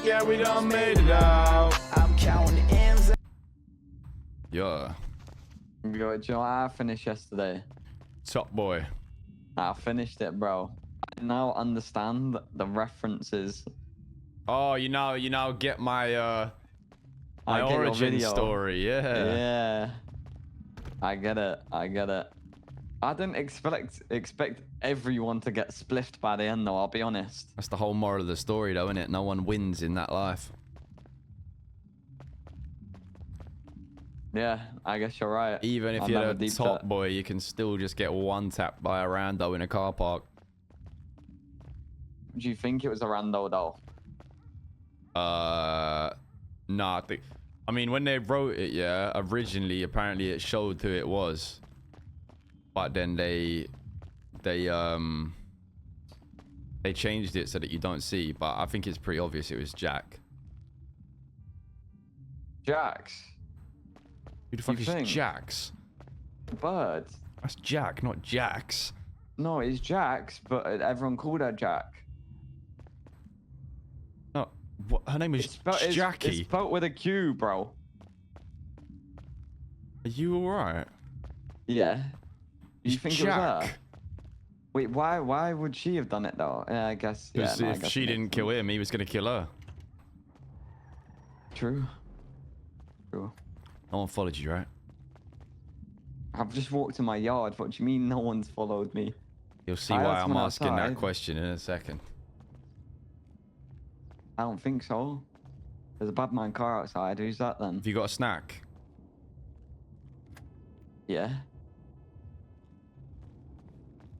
Yeah, we done made it out. I'm counting M's. Yeah. Do you know what I finished yesterday? Top boy. I finished it, bro. I now understand the references. Oh, you now get my my I get your origin video. story. Yeah. Yeah. I get it. I get it. I didn't expect everyone to get spliffed by the end, though. I'll be honest. That's the whole moral of the story, though, isn't it? No one wins in that life. Yeah, I guess you're right. Even if you're a top boy, you can still just get one tapped by a rando in a car park. Do you think it was a rando, though? Nah, I mean, when they wrote it, yeah, originally, apparently it showed who it was. But then they changed it so that you don't see. But I think it's pretty obvious it was Jack. Jax? Who the fuck is Jax? Bird. That's Jack, not Jax. No, it's Jax, but everyone called her Jack. No, what, her name is Jackie. It's spelled with a Q, bro. Are you alright? Yeah. You think Jack. it was her? Wait, why would she have done it though? Yeah, I guess. Yeah, Because if she didn't kill him, he was gonna kill her. True. True. No one followed you, right? I've just walked in my yard. What do you mean no one's followed me? You'll see why I'm asking that question in a second. I don't think so. There's a bad man car outside. Who's that then? Have you got a snack? Yeah.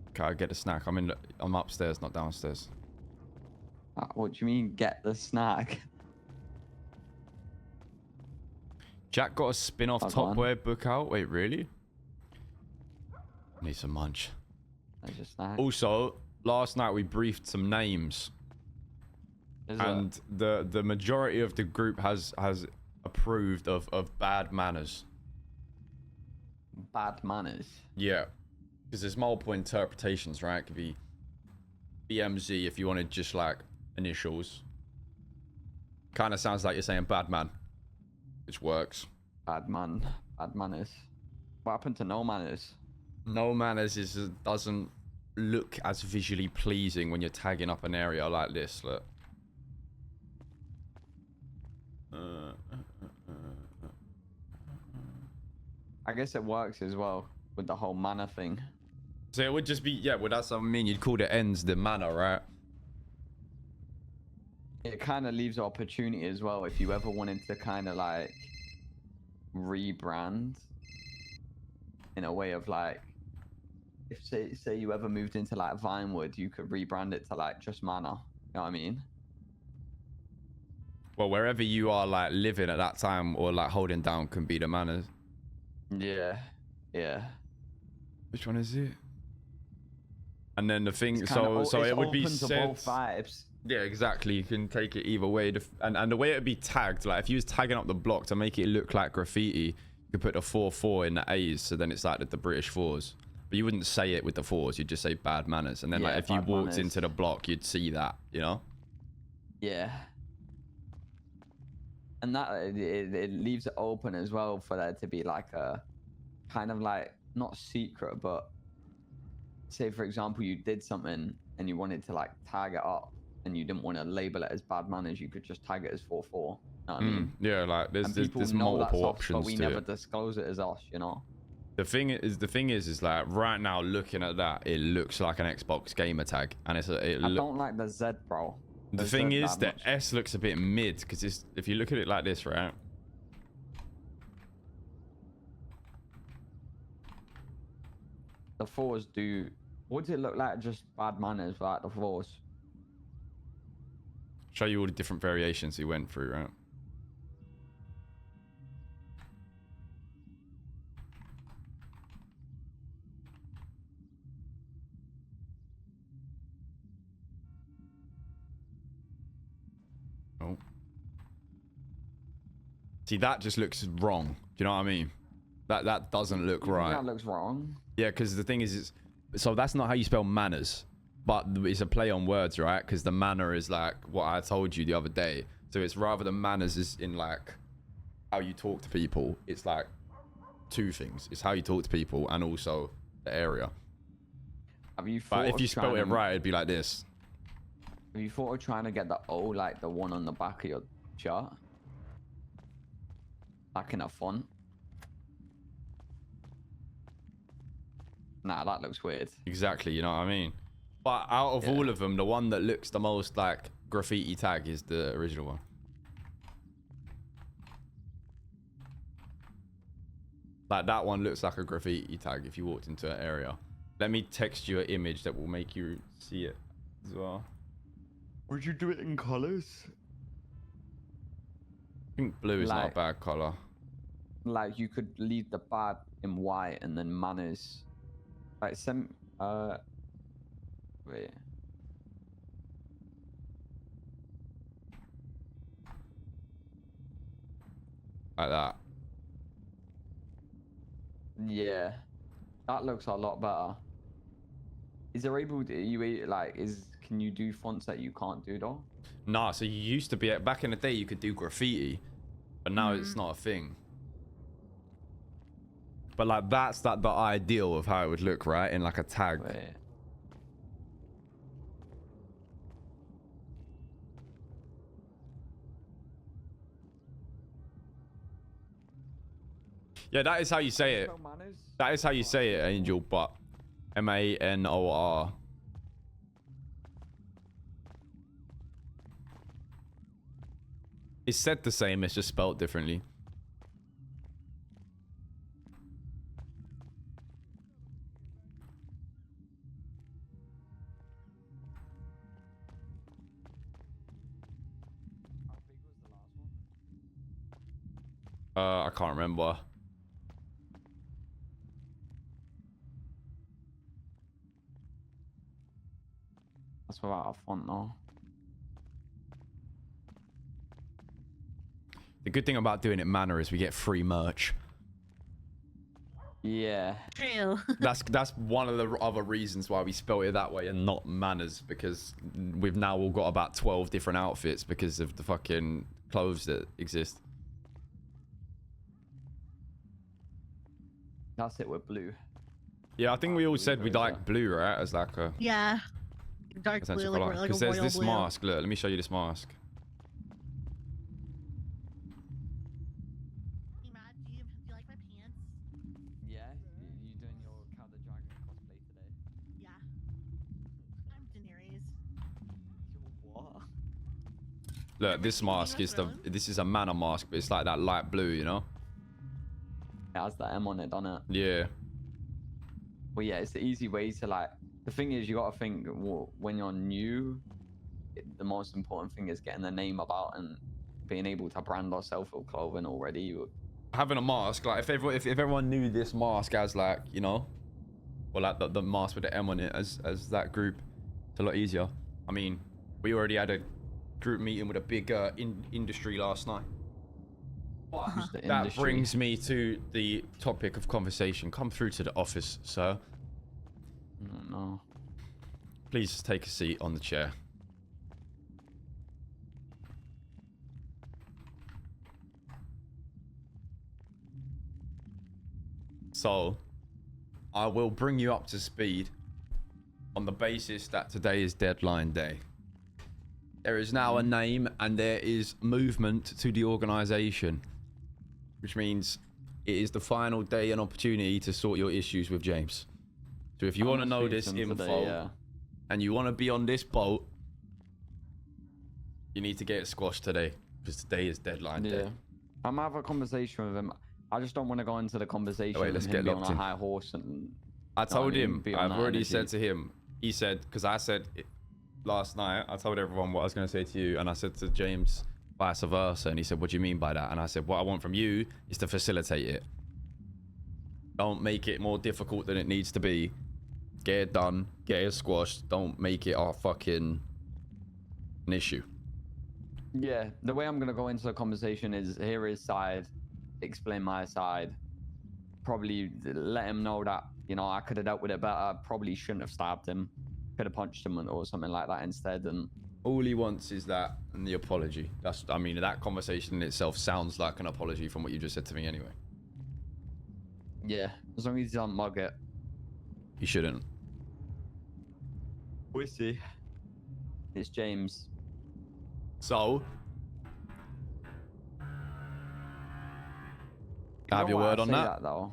Okay, I'll get a snack. I'm upstairs, not downstairs. What do you mean get the snack? Jack got a spin-off Top Boy book out. Wait, really? Need some munch. There's a snack. Also, last night we briefed some names. And the majority of the group has approved of bad manners. Bad manners? Yeah. Because there's multiple interpretations, right? It could be BMZ if you wanted just like initials. Kind of sounds like you're saying bad man. Which works. Bad man. Bad manners. What happened to no manners? No manners doesn't look as visually pleasing when you're tagging up an area like this. Look. I guess it works as well with the whole manner thing. So it would just be, yeah, well, that's what I mean. You'd call the ends the manner, right? It kind of leaves opportunity as well if you ever wanted to kind of like rebrand in a way of like, if say you ever moved into like Vinewood, you could rebrand it to like just manor. You know what I mean? Well, wherever you are like living at that time or like holding down can be the manners. Yeah. Yeah. Which one is it? And then the thing, It's so it would be open to said, both vibes. yeah, exactly. You can take it either way. And the way it would be tagged, like if you was tagging up the block to make it look like graffiti, you could put a 4-4 in the A's, so then it's like the British 4s. But you wouldn't say it with the 4s. You'd just say bad manners. And then like if you walked into the block, you'd see that, you know? Yeah. And that it leaves it open as well for there to be like a kind of like not secret, but say for example you did something and you wanted to like tag it up and you didn't want to label it as bad manners, you could just tag it as 4-4. You know what I mean? Yeah, like there's multiple options but we to never it. disclose it as us, you know. The thing is like right now looking at that, it looks like an Xbox gamer tag, and I don't like the Z, bro. The thing is, the S looks a bit mid because if you look at it like this, right? The 4s do. What does it look like? Just bad manners, like the 4s. Show you all the different variations he went through, right? Oh. See, that just looks wrong. Do you know what I mean? That doesn't look right. That looks wrong. Yeah, because the thing is, so that's not how you spell manners, but it's a play on words, right? Because the manner is like what I told you the other day. So it's rather than manners is in like how you talk to people. It's like two things. It's how you talk to people and also the area. Have you But if you spell it right, it'd be like this. Have you thought of trying to get the O, like the one on the back of your chart? Like in a font? Nah, that looks weird. Exactly, you know what I mean? But out of all of them, the one that looks the most like graffiti tag is the original one. Like that one looks like a graffiti tag if you walked into an area. Let me text you an image that will make you see it as well. Would you do it in colors? I think blue is not a bad color. Like you could leave the bad in white and then manners. Like wait. Like that. Yeah. That looks a lot better. Is there able to, can you do fonts that you can't do though? Nah, so you used to be, back in the day you could do graffiti, but now it's not a thing. But like that's the ideal of how it would look, right? In like a tag. Wait. Yeah, that is how you say it. That is how you say it, Angel, but M-A-N-O-R. It's said the same, it's just spelled differently. I can't remember. That's without a font though. The good thing about doing it manner is we get free merch. Yeah. True. That's one of the other reasons why we spell it that way and not manners, because we've now all got about 12 different outfits because of the fucking clothes that exist. That's it with blue. Yeah, I think we all said we like blue, right? As like a Yeah. Dark blue, essential like, color. like a Because there's royal this blue. mask. Look, let me show you this mask. Hey, Matt, do you like my pants? Yeah? You doing your Cat the Dragon cosplay today? Yeah. I'm Daenerys. What? Look, this mask is this is a mana mask, but it's like that light blue, you know? It has the M on it, doesn't it? Yeah. Well, yeah, it's the easy way to like. The thing is, you gotta think when you're new. The most important thing is getting the name about and being able to brand ourselves with clothing already. Having a mask, like if everyone knew this mask as like, you know, or like the mask with the M on it as that group, it's a lot easier. I mean, we already had a group meeting with a big industry last night. That brings me to the topic of conversation. Come through to the office, sir. No. Please take a seat on the chair. So, I will bring you up to speed on the basis that today is deadline day. There is now a name and there is movement to the organization, which means it is the final day and opportunity to sort your issues with James. So if you want to know this info and you want to be on this boat, you need to get it squashed today because today is deadline day. I'm gonna have a conversation with him. I just don't want to go into the conversation. Wait, let's get locked on in. A high horse and. I told him. I've already said to him. He said, because I said it last night. I told everyone what I was going to say to you, and I said to James vice versa, and he said, "What do you mean by that?" And I said, "What I want from you is to facilitate it. Don't make it more difficult than it needs to be. Get it done. Get it squashed. Don't make it a fucking an issue." Yeah, the way I'm gonna go into the conversation is hear his side, explain my side, probably let him know that, you know, I could have dealt with it better, probably shouldn't have stabbed him, could have punched him or something like that instead, and All he wants is that and the apology. That's, I mean, that conversation in itself sounds like an apology from what you just said to me anyway. Yeah, as long as he doesn't mug it. He shouldn't. We'll see. It's James. So, You have know your why word I on say that? though?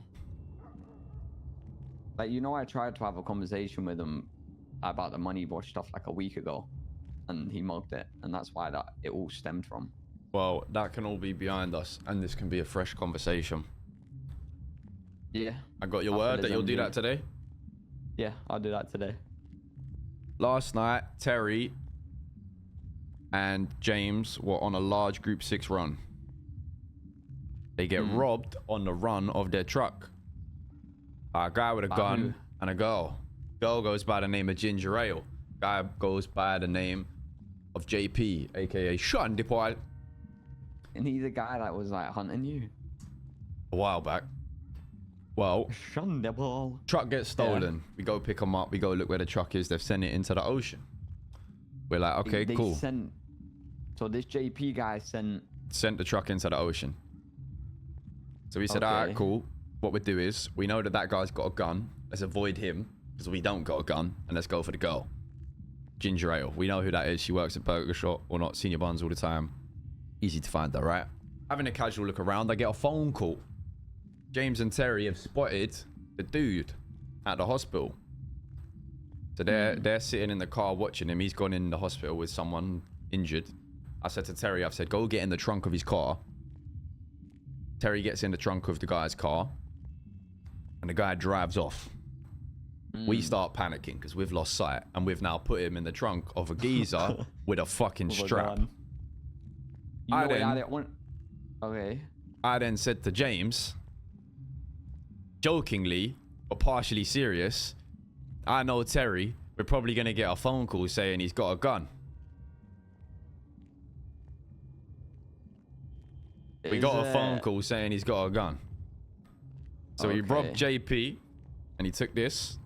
Like, you know, I tried to have a conversation with him about the money wash stuff like a week ago, and he mugged it, and that's why that it all stemmed from. Well, that can all be behind us, and this can be a fresh conversation. Yeah. I got your I feel word that his you'll do MD. that today? Yeah, I'll do that today. Last night, Terry and James were on a large Group 6 run. They get robbed on the run of their truck. A guy with a By gun who? and a girl. Girl goes by the name of Ginger Ale. Guy goes by the name of JP, aka Sean DePaul. And he's the guy that was like hunting you. A while back. Well, Shun the ball. truck gets stolen. We go pick them up. We go look where the truck is. They've sent it into the ocean. We're like, okay, They cool. So this JP guy sent. Sent the truck into the ocean. So we said, all right, Okay. cool. What we do is, we know that that guy's got a gun. Let's avoid him, because we don't got a gun. And let's go for the girl. Ginger Ale. We know who that is. She works at Burger Shop, or not, Senior Buns all the time. Easy to find her, right? Having a casual look around, I get a phone call. James and Terry have spotted the dude at the hospital. So they're sitting in the car watching him. He's gone in the hospital with someone injured. I said to Terry, I've said, go get in the trunk of his car. Terry gets in the trunk of the guy's car. And the guy drives off. We start panicking because we've lost sight. And we've now put him in the trunk of a geezer with a fucking strap. You I know what then- I didn't want. Okay. I then said to James, jokingly, but partially serious, I know Terry, we're probably going to get a phone call saying he's got a gun. We got a phone call saying he's got a gun. So he robbed JP, and he took this.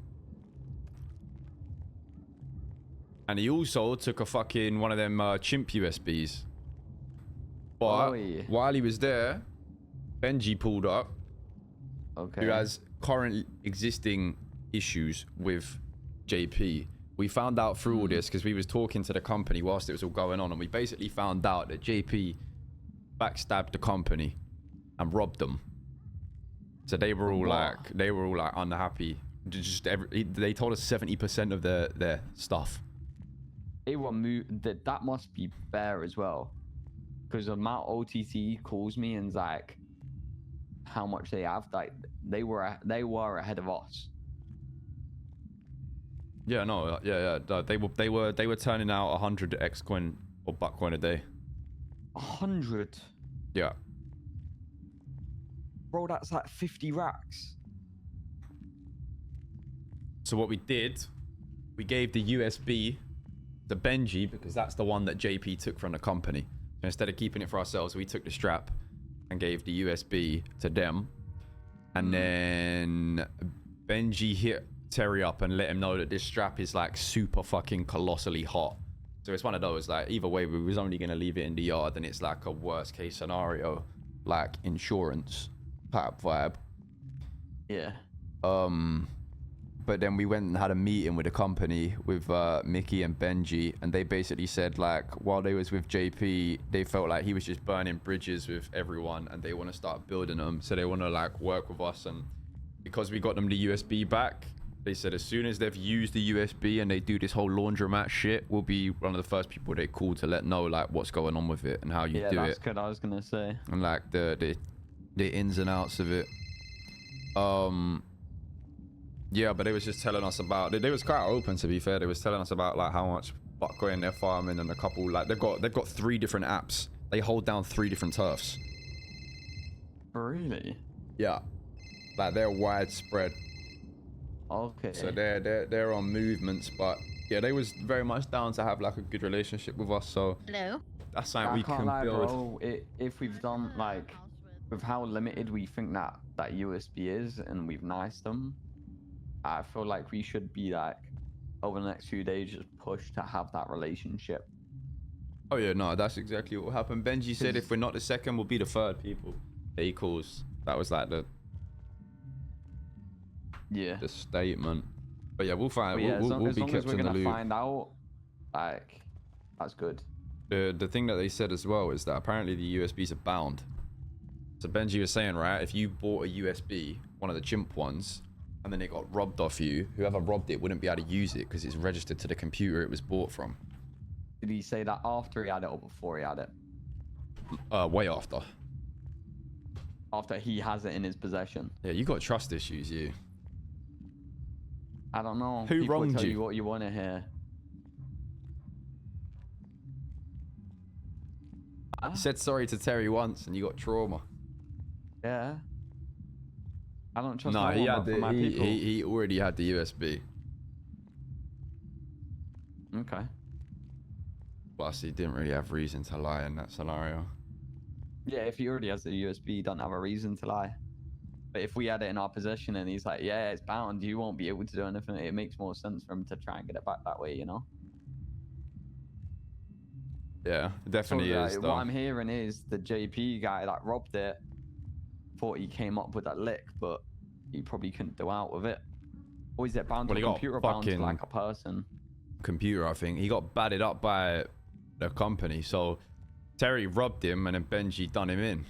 And he also took a fucking one of them chimp USBs. But while he was there, Benji pulled up, Okay. who has current existing issues with JP. We found out through all this because we was talking to the company whilst it was all going on, and we basically found out that JP backstabbed the company and robbed them. So they were all like unhappy. They told us 70% of their stuff. They were that must be fair as well, because the amount OTC calls me and's like how much they have, like they were ahead of us. Yeah, no, yeah. They were turning out 100 X coin or buck coin a day. 100, Yeah. bro, that's like 50 racks. So what we did, we gave the USB to Benji because that's the one that JP took from the company. So instead of keeping it for ourselves, we took the strap and gave the USB to them. And then Benji hit Terry up and let him know that this strap is like super fucking colossally hot. So it's one of those, like, either way, we was only going to leave it in the yard, and it's like a worst case scenario, like insurance type vibe. Yeah. But then we went and had a meeting with the company with Mickey and Benji, and they basically said, like, while they was with JP, they felt like he was just burning bridges with everyone, and they want to start building them. So they want to like work with us, and because we got them the USB back, they said as soon as they've used the USB and they do this whole laundromat shit, we'll be one of the first people they call to let know like what's going on with it and how you do that's it, good. I was gonna say. and like the ins and outs of it. Yeah, but they was just telling us about. They was quite open, to be fair. They was telling us about like how much buckcoin they're farming, and a couple like they've got 3 different apps. They hold down 3 different turfs. Really? Yeah, like they're widespread. Okay. So they're on movements, but yeah, they was very much down to have like a good relationship with us. So Hello? that's something I we can't can lie, build. bro. If we've done like with how limited we think that USB is, and we've niced them, I feel like we should be like over the next few days just push to have that relationship Oh yeah, no, that's exactly what happened. Benji said if we're not the second, we'll be the third people. Equals. That was like the statement. But yeah, we'll find. But yeah, We'll be kept as we're in the gonna loop. find out, like, that's good. The thing that they said as well is that apparently the USBs are bound. So Benji was saying, right, if you bought a USB, one of the chimp ones, and then it got robbed off you, whoever robbed it wouldn't be able to use it because it's registered to the computer it was bought from. Did he say that after he had it or before he had it? Way after. After he has it in his possession. Yeah, you got trust issues, you. I don't know. Who People wronged tell you? What you want to hear. You said sorry to Terry once and you got trauma. Yeah. I don't trust No, no he one had but for my people. he already had the USB. Okay. Plus, he didn't really have reason to lie in that scenario. Yeah, if he already has the USB, he don't have a reason to lie. But if we had it in our possession and he's like, yeah, it's bound, you won't be able to do anything. It makes more sense for him to try and get it back that way, you know? Yeah, it definitely So, is. what I'm hearing is the JP guy that robbed it thought he came up with that lick, but he probably couldn't do out with it. Or is it bound to a computer, bound to like a person? Computer, I think. He got batted up by the company, so Terry robbed him and then Benji done him in.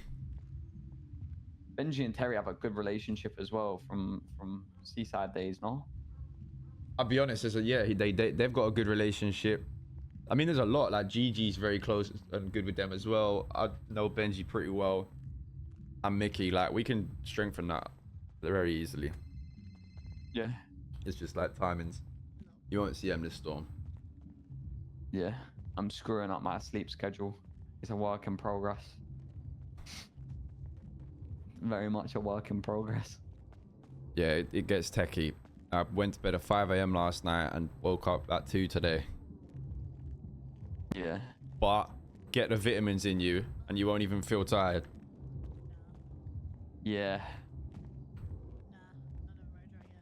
Benji and Terry have a good relationship as well from Seaside days, no? I'll be honest, they've got a good relationship. I mean, there's a lot. Like Gigi's very close and good with them as well. I know Benji pretty well. And Mickey, like we can strengthen that very easily. Yeah. It's just like timings. You won't see him this storm. Yeah. I'm screwing up my sleep schedule. It's a work in progress. Very much a work in progress. Yeah, it gets techie. I went to bed at 5 a.m. last night and woke up at 2 today. Yeah. But get the vitamins in you and you won't even feel tired. Yeah.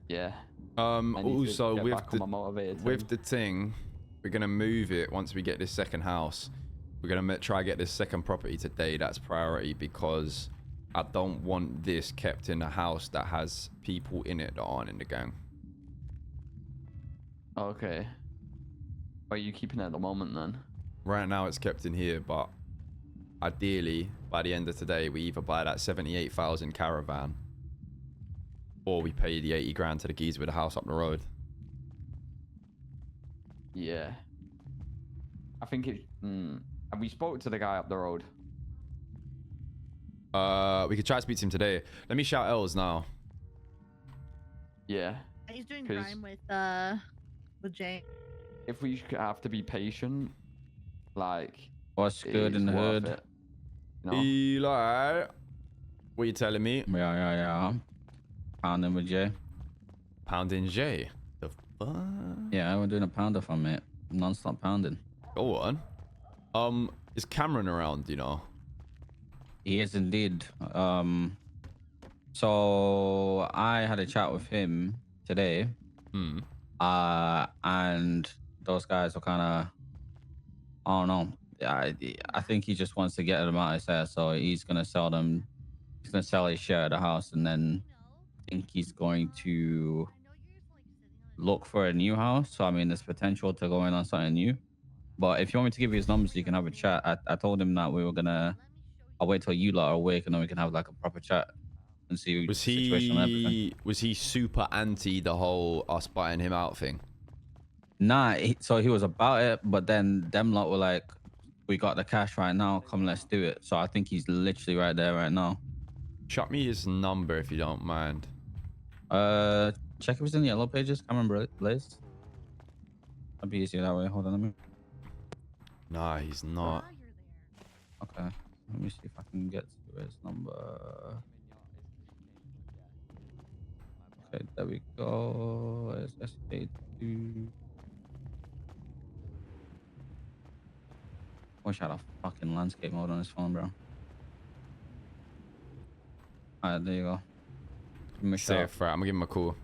Yeah. Also with the thing, we're gonna move it once we get this second house. We're gonna try get this second property today. That's priority because I don't want this kept in a house that has people in it that aren't in the gang. Okay. Where are you keeping it at the moment then? Right now it's kept in here, but ideally by the end of today we either buy that 78,000 caravan or we pay the 80 grand to the geezer with the house up the road. Yeah. I think it... Have we spoke to the guy up the road? We could try to speak to him today. Let me shout Els now. Yeah. He's doing crime with Jay. If we have to be patient, like... What's good in the hood? It, you know? Eli, what are you telling me? Yeah. Pounding with Jay. Pounding Jay? The fuck? Yeah, we're doing a pounder from it. Non-stop pounding. Go on. Is Cameron around, you know? He is indeed. So I had a chat with him today. And those guys are kind of, I don't know. I think he just wants to get them out of his hair, so he's gonna sell them. He's gonna sell his share of the house, and then I think he's going to look for a new house. So I mean, there's potential to go in on something new. But if you want me to give you his numbers, you can have a chat. I told him that we were gonna. I'll wait till you lot are awake, and then we can have like a proper chat and see the situation and everything. Was he super anti the whole us buying him out thing? Nah, so he was about it, but then them lot were like, we got the cash right now, come let's do it. So I think he's literally right there right now. Chuck me his number if you don't mind. Check if it's in the yellow pages. Come on, Blaze. That'd be easier that way. Hold on, let me. Nah, he's not. Okay, let me see if I can get to his number. Okay, there we go. It's SA2. Wish I had a fucking landscape mode on his phone, bro. Alright, there you go. Give him a shot. Safe, right? I'm gonna give him a call.